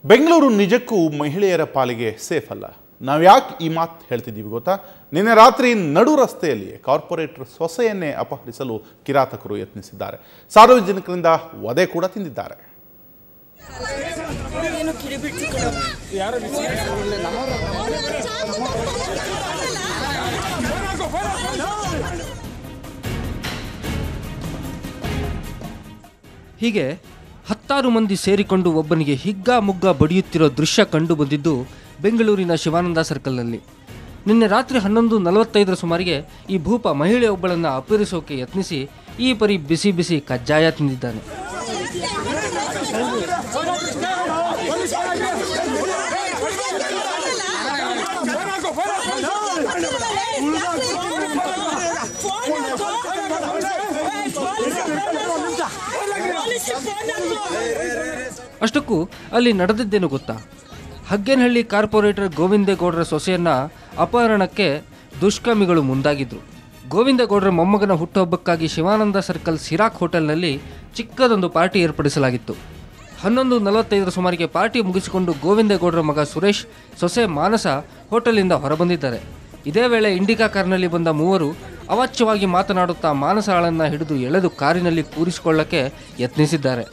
ಬೆಂಗಳೂರು ನಿಜಕ್ಕೂ ಮಹಿಳೆಯರ ಪಾಲಿಗೆ ಸೇಫ್ ಅಲ್ಲ. ನಾವು ಯಾಕೆ ಈ ಮಾತು ಹೇಳ್ತಿದ್ದೀವಿ ಗೊತ್ತಾ? ನಿನ್ನೆ ರಾತ್ರಿ ನಡು ರಸ್ತೆಯಲ್ಲಿ ಕಾರ್ಪೊರೇಟರ್ ಸೊಸೆಯನ್ನೇ ಅಪಹರಿಸಲು ಕಿರಾತಕರು ಯತ್ನಿಸಿದ್ದಾರೆ. ಸಾರ್ವಜನಿಕರಿಂದ ವಧೆ ಕೂಡ ತಿಂದಿದ್ದಾರೆ. ಹೀಗೆ 10 ಮಂದಿ ಸೇರಿಕೊಂಡು ಒಬ್ಬನಿಗೆ ಹಿಗ್ಗಾಮುಗ್ಗಾ ಬಡಿಯುತ್ತಿರೋ ದೃಶ್ಯ ಕಂಡು ಬಂದಿದ್ದು ಬೆಂಗಳೂರಿನ ಶಿವಾನಂದ ಸರ್ಕಲ್ನಲ್ಲಿ. ನಿನ್ನೆ ರಾತ್ರಿ 11:45 ಸುಮಾರಿಗೆ ಈ ಭೂಪ ಮಹಿಳೆಯೊಬ್ಬಳನ್ನು ಅಪಹರಿಸೋಕೆ ಯತ್ನಿಸಿ ಈ ಪರಿ ಬಿಸಿ ಬಿಸಿ ಕಜ್ಜಾಯ ತಿಂದಿದ್ದಾನೆ. ಅಷ್ಟಕ್ಕೂ ಅಲ್ಲಿ ನಡೆದಿದ್ದೇನು ಗೊತ್ತಾ? ಹಗ್ಗೇನಹಳ್ಳಿ ಕಾರ್ಪೊರೇಟರ್ ಗೋವಿಂದೇಗೌಡರ ಸೊಸೆಯನ್ನ ಅಪಹರಣಕ್ಕೆ ದುಷ್ಕರ್ಮಿಗಳು ಮುಂದಾಗಿದ್ರು. ಗೋವಿಂದೇಗೌಡರ ಮೊಮ್ಮಗನ ಹುಟ್ಟುಹಬ್ಬಕ್ಕಾಗಿ ಶಿವಾನಂದ ಸರ್ಕಲ್ ಸಿರಾಕ್ ಹೋಟೆಲ್ನಲ್ಲಿ ಚಿಕ್ಕದೊಂದು ಪಾರ್ಟಿ ಏರ್ಪಡಿಸಲಾಗಿತ್ತು. 11:45 ಸುಮಾರಿಗೆ ಪಾರ್ಟಿ ಮುಗಿಸಿಕೊಂಡು ಗೋವಿಂದೇಗೌಡರ ಮಗ ಸುರೇಶ್, ಸೊಸೆ ಮಾನಸ ಹೋಟೆಲ್ನಿಂದ ಹೊರಬಂದಿದ್ದಾರೆ. ಇದೇ ವೇಳೆ ಇಂಡಿಕಾ ಕಾರ್ನಲ್ಲಿ ಬಂದ ಮೂವರು ಅವಾಚ್ಯವಾಗಿ ಮಾತನಾಡುತ್ತಾ ಮಾನಸಳನ್ನು ಹಿಡಿದು ಎಳೆದು ಕಾರಿನಲ್ಲಿ ಕೂರಿಸಿಕೊಳ್ಳಕ್ಕೆ ಯತ್ನಿಸಿದ್ದಾರೆ.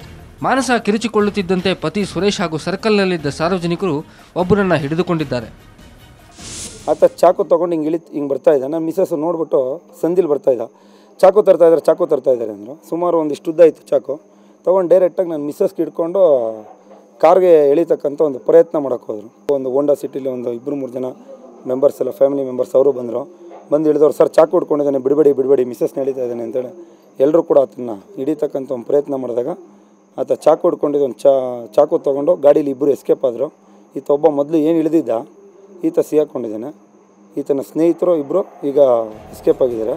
ಮಾನಸ ಕಿರುಚಿಕೊಳ್ಳುತ್ತಿದ್ದಂತೆ ಪತಿ ಸುರೇಶ್ ಹಾಗೂ ಸರ್ಕಲ್ನಲ್ಲಿದ್ದ ಸಾರ್ವಜನಿಕರು ಒಬ್ಬರನ್ನು ಹಿಡಿದುಕೊಂಡಿದ್ದಾರೆ. ಆತ ಚಾಕು ತೊಗೊಂಡು ಹಿಂಗೆ ಬರ್ತಾ ಇದ್ದ. ನನ್ನ ಮಿಸಸ್ ನೋಡ್ಬಿಟ್ಟು ಸಂದಿಲ್ ಬರ್ತಾ ಇದ್ದ. ಚಾಕು ತರ್ತಾ ಇದ್ದಾರೆ ಅಂದರು. ಸುಮಾರು ಒಂದಿಷ್ಟು ಉದ್ದ ಇತ್ತು ಚಾಕು. ತೊಗೊಂಡು ಡೈರೆಕ್ಟಾಗಿ ನನ್ನ ಮಿಸಸ್ಗೆ ಹಿಡ್ಕೊಂಡು ಕಾರ್ಗೆ ಎಳಿತಕ್ಕಂಥ ಒಂದು ಪ್ರಯತ್ನ ಮಾಡೋಕ್ಕೆ ಹೋದರು. ಒಂದು ಹೋಂಡಾ ಸಿಟಿಲಿ ಒಂದು 2-3 ಜನ ಮೆಂಬರ್ಸ್ ಎಲ್ಲ ಫ್ಯಾಮಿಲಿ ಮೆಂಬರ್ಸ್ ಅವರು ಬಂದು ಹಿಡಿದವ್ರು, ಸರ್ ಚಾಕು ಹಿಡ್ಕೊಂಡಿದ್ದಾನೆ, ಬಿಡಬೇಡಿ ಮಿಸಸ್ನ ಎಳಿತಾ ಇದ್ದಾನೆ ಅಂತೇಳಿ ಎಲ್ಲರೂ ಕೂಡ ಆತನ ಹಿಡಿತಕ್ಕಂಥ ಒಂದು ಪ್ರಯತ್ನ ಮಾಡಿದಾಗ ಆತ ಚಾಕು ಹಿಡ್ಕೊಂಡಿದ್ದು ಒಂದು ಚಾಕು ತೊಗೊಂಡು ಗಾಡೀಲಿ ಇಬ್ಬರು ಎಸ್ಕೇಪ್ ಆದರು. ಈತ ಒಬ್ಬ ಮೊದಲು ಏನು ಇಳಿದಿದ್ದ ಈತ ಸಿಗಾಕೊಂಡಿದ್ದಾನೆ. ಈತನ ಸ್ನೇಹಿತರು ಇಬ್ಬರು ಈಗ ಎಸ್ಕೇಪ್ ಆಗಿದ್ದಾರೆ.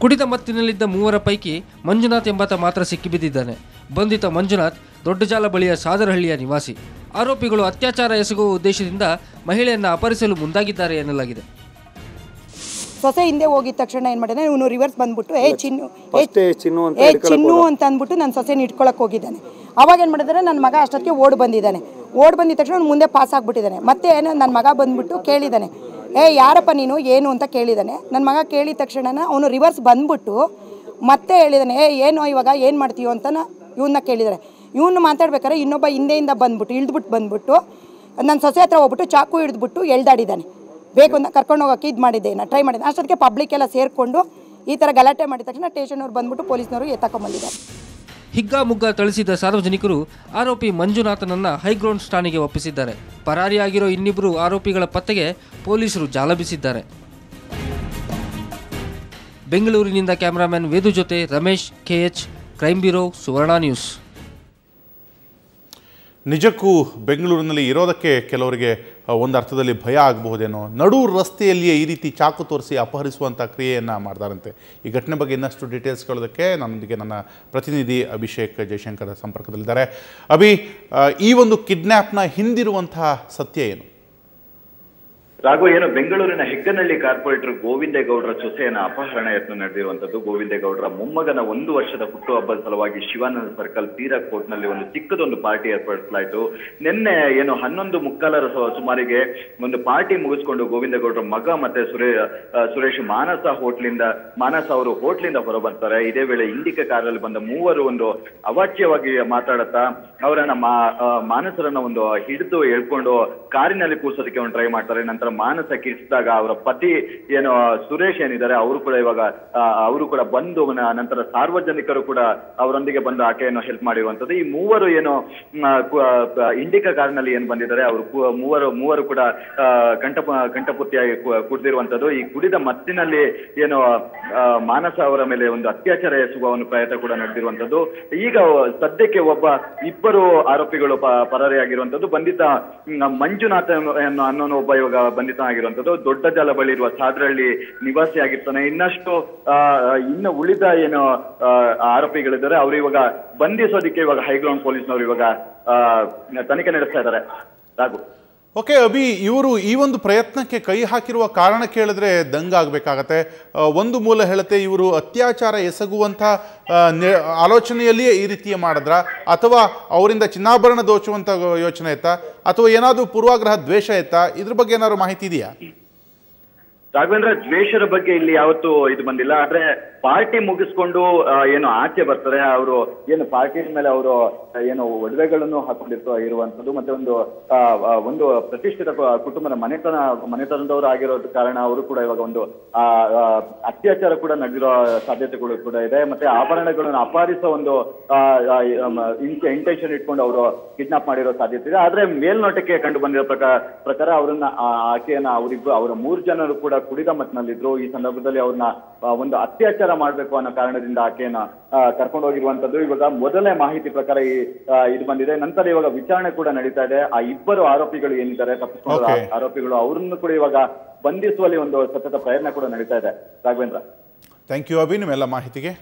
ಕುಡಿದ ಮತ್ತಿನಲ್ಲಿದ್ದ ಮೂವರ ಪೈಕಿ ಮಂಜುನಾಥ್ ಎಂಬಾತ ಮಾತ್ರ ಸಿಕ್ಕಿಬಿದ್ದಿದ್ದಾನೆ. ಬಂಧಿತ ಮಂಜುನಾಥ್ ದೊಡ್ಡಜಾಲ ಬಳಿಯ ಸಾದರಹಳ್ಳಿಯ ನಿವಾಸಿ. ಆರೋಪಿಗಳು ಅತ್ಯಾಚಾರ ಎಸಗುವ ಉದ್ದೇಶದಿಂದ ಮಹಿಳೆಯನ್ನು ಅಪಹರಿಸಲು ಮುಂದಾಗಿದ್ದಾರೆ ಎನ್ನಲಾಗಿದೆ. ಸೊಸೆ ಹಿಂದೆ ಹೋಗಿದ ತಕ್ಷಣ ಏನು ಮಾಡಿದಾನೆ, ಇವನು ರಿವರ್ಸ್ ಬಂದ್ಬಿಟ್ಟು ಚಿನ್ನು ಅಂತ ಅಂದ್ಬಿಟ್ಟು ನನ್ನ ಸೊಸೆನ ಇಟ್ಕೊಳಕ್ಕೆ ಹೋಗಿದ್ದಾನೆ. ಅವಾಗ ಏನು ಮಾಡಿದಾರೆ, ನನ್ನ ಮಗ ಅಷ್ಟೊತ್ತಿಗೆ ಓಡ್ ಬಂದಿದ್ದ ತಕ್ಷಣ ಅವ್ನು ಮುಂದೆ ಪಾಸ್ ಆಗಿಬಿಟ್ಟಿದ್ದಾನೆ. ಮತ್ತೆ ಏನು ನನ್ನ ಮಗ ಬಂದ್ಬಿಟ್ಟು ಕೇಳಿದ್ದಾನೆ, ಯಾರಪ್ಪ ನೀನು ಏನು ಅಂತ ಕೇಳಿದ್ದಾನೆ. ನನ್ನ ಮಗ ಕೇಳಿದ ತಕ್ಷಣ ಅವನು ರಿವರ್ಸ್ ಬಂದ್ಬಿಟ್ಟು ಮತ್ತೆ ಹೇಳಿದ್ದಾನೆ, ಏನು ಇವಾಗ ಏನು ಮಾಡ್ತೀಯೋ ಅಂತ ಇವನ್ನ ಕೇಳಿದ್ದಾರೆ. ಇವನು ಮಾತಾಡ್ಬೇಕಾದ್ರೆ ಇನ್ನೊಬ್ಬ ಹಿಂದೆಯಿಂದ ಇಳಿದ್ಬಿಟ್ಟು ಬಂದ್ಬಿಟ್ಟು ನನ್ನ ಸೊಸೆ ಹತ್ರ ಹೋಗ್ಬಿಟ್ಟು ಚಾಕು ಹಿಡಿದ್ಬಿಟ್ಟು ಎಳ್ದಾಡಿದ್ದಾನೆ. ಬೇಕು ಅಂತ ಕರ್ಕೊಂಡು ಹೋಗೋಕ್ಕೆ ಟ್ರೈ ಮಾಡಿದ್ದೆ. ಅಷ್ಟೊತ್ತಿಗೆ ಪಬ್ಲಿಕ್ ಎಲ್ಲ ಸೇರಿಕೊಂಡು ಈ ಥರ ಗಲಾಟೆ ಮಾಡಿದ ತಕ್ಷಣ ಸ್ಟೇಷನವ್ರು ಬಂದ್ಬಿಟ್ಟು ಪೊಲೀಸ್ನವರು ಎತ್ತಕೊಂಡ್ಬಂದಿದ್ದಾರೆ. ಹಿಗ್ಗಾಮುಗ್ಗಾ ಥಳಿಸಿದ ಸಾರ್ವಜನಿಕರು ಆರೋಪಿ ಮಂಜುನಾಥನನ್ನ ಹೈಗ್ರೌಂಡ್ಸ್ ಠಾಣೆಗೆ ಒಪ್ಪಿಸಿದ್ದಾರೆ. ಪರಾರಿಯಾಗಿರೋ ಇನ್ನಿಬ್ಬರು ಆರೋಪಿಗಳ ಪತ್ತೆಗೆ ಪೊಲೀಸರು ಜಾಲ ಬೀಸಿದ್ದಾರೆ. ಬೆಂಗಳೂರಿನಿಂದ ಕ್ಯಾಮರಾಮನ್ ವೇದು ಜೊತೆ ರಮೇಶ್, KH, ಕ್ರೈಮ್ ಬ್ಯೂರೋ, ಸುವರ್ಣ ನ್ಯೂಸ್. ನಿಜಕ್ಕೂ ಬೆಂಗಳೂರಿನಲ್ಲಿ ಇರೋದಕ್ಕೆ ಕೆಲವರಿಗೆ ಒಂದು ಅರ್ಥದಲ್ಲಿ ಭಯ ಆಗಬಹುದೇನೋ. ನಡು ರಸ್ತೆಯಲ್ಲಿಯೇ ಈ ರೀತಿ ಚಾಕು ತೋರಿಸಿ ಅಪಹರಿಸುವಂಥ ಕ್ರಿಯೆಯನ್ನು ಮಾಡ್ತಾರಂತೆ. ಈ ಘಟನೆ ಬಗ್ಗೆ ಇನ್ನಷ್ಟು ಡೀಟೇಲ್ಸ್ ಕೇಳೋದಕ್ಕೆ ನನ್ನೊಂದಿಗೆ ನನ್ನ ಪ್ರತಿನಿಧಿ ಅಭಿಷೇಕ್ ಜಯಶಂಕರ್ ಸಂಪರ್ಕದಲ್ಲಿದ್ದಾರೆ. ಅಭಿ, ಈ ಒಂದು ಕಿಡ್ನ್ಯಾಪ್ನ ಹಿಂದಿರುವಂತಹ ಸತ್ಯ ಏನು? ರಾಘು, ಏನು ಬೆಂಗಳೂರಿನ ಹೆಗ್ಗನಹಳ್ಳಿ ಕಾರ್ಪೊರೇಟರ್ ಗೋವಿಂದೇಗೌಡರ ಸೊಸೆಯನ್ನ ಅಪಹರಣ ಯತ್ನ ನಡೆದಿರುವಂತದ್ದು. ಗೋವಿಂದೇಗೌಡರ ಮೊಮ್ಮಗನ 1 ವರ್ಷದ ಹುಟ್ಟುಹಬ್ಬದ ಸಲುವಾಗಿ ಶಿವಾನಂದ ಸರ್ಕಲ್ ತೀರಾ ಕೋರ್ಟ್ನಲ್ಲಿ ಒಂದು ಚಿಕ್ಕದೊಂದು ಪಾರ್ಟಿ ಏರ್ಪಡಿಸಲಾಯಿತು. ನಿನ್ನೆ ಏನು 11:45 ಸುಮಾರಿಗೆ ಒಂದು ಪಾರ್ಟಿ ಮುಗಿಸ್ಕೊಂಡು ಗೋವಿಂದೇಗೌಡರ ಮಗ ಮತ್ತೆ ಸುರೇಶ್ ಮಾನಸ ಅವರು ಹೋಟ್ಲಿಂದ ಹೊರ ಬರ್ತಾರೆ. ಇದೇ ವೇಳೆ ಇಂಡಿಕಾ ಕಾರಲ್ಲಿ ಬಂದ ಮೂವರು ಒಂದು ಅವಾಚ್ಯವಾಗಿ ಮಾತಾಡುತ್ತಾ ಅವರನ್ನ ಮಾನಸರನ್ನ ಒಂದು ಹಿಡಿದು ಎಳ್ಕೊಂಡು ಕಾರಿನಲ್ಲಿ ಕೂರ್ಸೋದಕ್ಕೆ ಒಂದು ಟ್ರೈ ಮಾಡ್ತಾರೆ. ನಂತರ ಮಾನಸ ಕಿರಿಸಿದಾಗ ಅವರ ಪತಿ ಏನು ಸುರೇಶ್ ಏನಿದ್ದಾರೆ ಅವರು ಕೂಡ ಬಂದು ನಂತರ ಸಾರ್ವಜನಿಕರು ಕೂಡ ಅವರೊಂದಿಗೆ ಬಂದು ಆಕೆಯನ್ನು ಹೆಲ್ಪ್ ಮಾಡಿರುವಂತದ್ದು. ಈ ಮೂವರು ಏನು ಇಂಡಿಕಾ ಕಾರಿನಲ್ಲಿ ಏನು ಬಂದಿದ್ದಾರೆ ಅವರು ಮೂವರು ಕೂಡ ಕಂಠಪೂರ್ತಿಯಾಗಿ ಕುಡಿದಿರುವಂತದ್ದು. ಈ ಕುಡಿದ ಮತ್ತಿನಲ್ಲಿ ಏನು ಮಾನಸ ಅವರ ಮೇಲೆ ಒಂದು ಅತ್ಯಾಚಾರ ಎಸಗುವ ಒಂದು ಪ್ರಯತ್ನ ಕೂಡ ನಡೆದಿರುವಂತದ್ದು. ಈಗ ಸದ್ಯಕ್ಕೆ ಇಬ್ಬರು ಆರೋಪಿಗಳು ಪರಾರಿಯಾಗಿರುವಂತದ್ದು. ಬಂಧಿತ ಮಂಜುನಾಥ್ ಅನ್ನೋನು ಒಬ್ಬ ಇವಾಗ ಬಂಧಿತನಾಗಿರುವಂತದ್ದು. ದೊಡ್ಡ ಜಾಲ ಬಳಿ ಇರುವ ಸಾದರಹಳ್ಳಿ ನಿವಾಸಿ ಆಗಿರ್ತಾನೆ. ಇನ್ನು ಉಳಿದ ಏನು ಆರೋಪಿಗಳಿದ್ದಾರೆ ಅವರು ಇವಾಗ ಬಂಧಿಸೋದಿಕ್ಕೆ ಹೈಗ್ರೌಂಡ್ ಪೊಲೀಸ್ನವರು ಇವಾಗ ತನಿಖೆ ನಡೆಸ್ತಾ ಇದ್ದಾರೆ. ರಾಘು. ಓಕೆ ಅಭಿ, ಇವರು ಈ ಒಂದು ಪ್ರಯತ್ನಕ್ಕೆ ಕೈ ಹಾಕಿರುವ ಕಾರಣ ಕೇಳಿದ್ರೆ ದಂಗಾಗಬೇಕಾಗತ್ತೆ. ಒಂದು ಮೂಲ ಹೇಳುತ್ತೆ ಇವರು ಅತ್ಯಾಚಾರ ಎಸಗುವಂಥ ಆಲೋಚನೆಯಲ್ಲಿಯೇ ಈ ರೀತಿಯ ಮಾಡಿದ್ರ, ಅಥವಾ ಅವರಿಂದ ಚಿನ್ನಾಭರಣ ದೋಚುವಂಥ ಯೋಚನೆ ಇತ್ತಾ, ಅಥವಾ ಏನಾದರೂ ಪೂರ್ವಾಗ್ರಹ ದ್ವೇಷ ಇತ್ತಾ? ಇದ್ರ ಬಗ್ಗೆ ಏನಾದ್ರು ಮಾಹಿತಿ ಇದೆಯಾ? ರಾಘವೇಂದ್ರ, ದ್ವೇಷದ ಬಗ್ಗೆ ಇಲ್ಲಿ ಯಾವತ್ತೂ ಇದು ಬಂದಿಲ್ಲ. ಆದ್ರೆ ಪಾರ್ಟಿ ಮುಗಿಸ್ಕೊಂಡು ಏನು ಆಚೆ ಬರ್ತಾರೆ, ಅವರು ಏನು ಪಾರ್ಟಿ ಮೇಲೆ ಅವರು ಏನು ಒಡವೆಗಳನ್ನು ಹಾಕೊಂಡಿರ್ತ ಇರುವಂತದ್ದು, ಮತ್ತೆ ಒಂದು ಪ್ರತಿಷ್ಠಿತ ಕುಟುಂಬದ ಮನೆತನದವರು ಆಗಿರೋದ ಕಾರಣ ಅವರು ಕೂಡ ಇವಾಗ ಒಂದು ಅತ್ಯಾಚಾರ ಕೂಡ ನಡೆದಿರೋ ಸಾಧ್ಯತೆಗಳು ಕೂಡ ಇದೆ. ಮತ್ತೆ ಆಭರಣಗಳನ್ನು ಅಪಹರಿಸೋ ಒಂದು ಇಂಟೆನ್ಷನ್ ಇಟ್ಕೊಂಡು ಅವರು ಕಿಡ್ನಾಪ್ ಮಾಡಿರೋ ಸಾಧ್ಯತೆ ಇದೆ. ಆದ್ರೆ ಮೇಲ್ನೋಟಕ್ಕೆ ಕಂಡು ಬಂದಿರೋ ಪ್ರಕಾರ ಆಕೆಯನ್ನ ಅವರ 3 ಜನರು ಕೂಡ ಕುಡಿದ ಮತ್ತಿನಲ್ಲಿದ್ರು. ಈ ಸಂದರ್ಭದಲ್ಲಿ ಅವ್ರನ್ನ ಒಂದು ಅತ್ಯಾಚಾರ ಮಾಡಬೇಕು ಅನ್ನೋ ಕಾರಣದಿಂದ ಆಕೆಯನ್ನ ಕರ್ಕೊಂಡು ಹೋಗಿರುವಂತದ್ದು ಇವಾಗ ಮೊದಲನೇ ಮಾಹಿತಿ ಪ್ರಕಾರ ಇದು ಬಂದಿದೆ. ನಂತರ ಇವಾಗ ವಿಚಾರಣೆ ಕೂಡ ನಡೀತಾ ಇದೆ. ಆ ಇಬ್ಬರು ಆರೋಪಿಗಳು ಏನಿದ್ದಾರೆ, ತಪ್ಪಿಸಿಕೊಂಡ ಆರೋಪಿಗಳು, ಅವರನ್ನು ಕೂಡ ಇವಾಗ ಬಂಧಿಸುವಲ್ಲಿ ಒಂದು ಸತತ ಪ್ರಯತ್ನ ಕೂಡ ನಡೀತಾ ಇದೆ. ರಾಘವೇಂದ್ರ, ಥ್ಯಾಂಕ್ ಯು ಅಭಿ, ನಿಮ್ಮೆಲ್ಲ ಮಾಹಿತಿಗೆ.